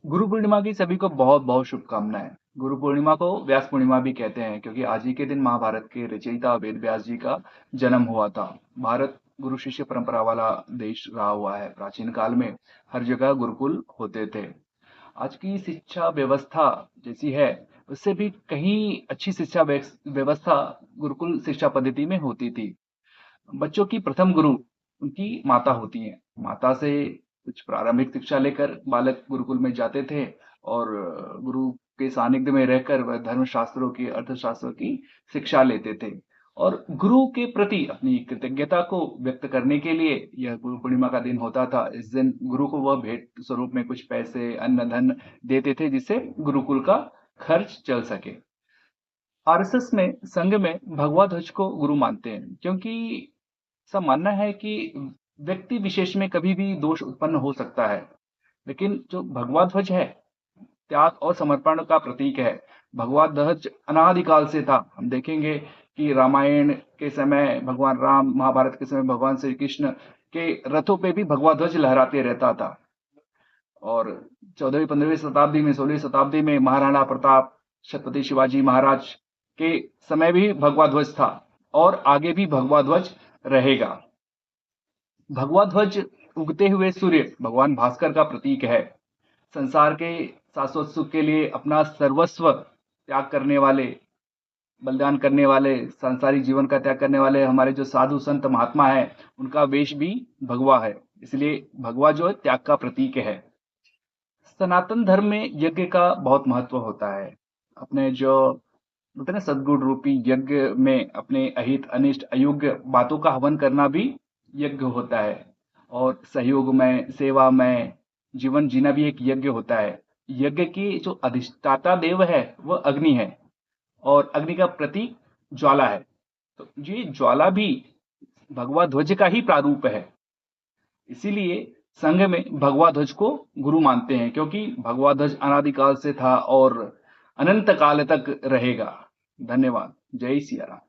गुरु पूर्णिमा की सभी को बहुत बहुत शुभकामनाएं। गुरु पूर्णिमा को व्यास पूर्णिमा भी कहते हैं क्योंकि आज ही के दिन महाभारत के रचयिता वेद व्यास जी का जन्म हुआ था। भारत गुरु शिष्य परंपरा वाला देश रहा हुआ है। प्राचीन काल में हर जगह गुरुकुल होते थे। आज की शिक्षा व्यवस्था जैसी है, उससे भी कहीं अच्छी शिक्षा व्यवस्था गुरुकुल शिक्षा पद्धति में होती थी। बच्चों की प्रथम गुरु उनकी माता होती हैं। माता से कुछ प्रारंभिक शिक्षा लेकर बालक गुरुकुल में जाते थे और गुरु के सानिध्य में रहकर वह धर्मशास्त्रों की, अर्थशास्त्रों की शिक्षा लेते थे। और गुरु के प्रति अपनी कृतज्ञता को व्यक्त करने के लिए यह गुरु पूर्णिमा का दिन होता था। इस दिन गुरु को वह भेंट स्वरूप में कुछ पैसे, अन्न धन देते थे जिससे गुरुकुल का खर्च चल सके। आरएसएस में, संघ में भगवा ध्वज को गुरु मानते हैं क्योंकि ऐसा मानना है कि व्यक्ति विशेष में कभी भी दोष उत्पन्न हो सकता है, लेकिन जो भगवा ध्वज है त्याग और समर्पण का प्रतीक है। भगवा ध्वज अनादिकाल से था। हम देखेंगे कि रामायण के समय भगवान राम, महाभारत के समय भगवान श्री कृष्ण के रथों पे भी भगवा ध्वज लहराते रहता था। और 14वीं 15वीं शताब्दी में, 16वीं शताब्दी में महाराणा प्रताप, छत्रपति शिवाजी महाराज के समय भी भगवा ध्वज था और आगे भी भगवा ध्वज रहेगा। भगवा ध्वज उगते हुए सूर्य भगवान भास्कर का प्रतीक है। संसार के शाश्वत सुख के लिए अपना सर्वस्व त्याग करने वाले, बलिदान करने वाले, सांसारिक जीवन का त्याग करने वाले हमारे जो साधु संत महात्मा है, उनका वेश भी भगवा है। इसलिए भगवा जो है त्याग का प्रतीक है। सनातन धर्म में यज्ञ का बहुत महत्व होता है। अपने जो बोलते हैं ना, सदगुण रूपी यज्ञ में अपने अहित, अनिष्ट, अयोग्य बातों का हवन करना भी यज्ञ होता है। और सहयोग में, सेवा में जीवन जीना भी एक यज्ञ होता है। यज्ञ की जो अधिष्ठाता देव है वह अग्नि है और अग्नि का प्रतीक ज्वाला है। तो ये ज्वाला भी भगवा ध्वज का ही प्रारूप है। इसीलिए संघ में भगवा ध्वज को गुरु मानते हैं क्योंकि भगवा ध्वज अनादिकाल से था और अनंत काल तक रहेगा। धन्यवाद। जय सिया राम।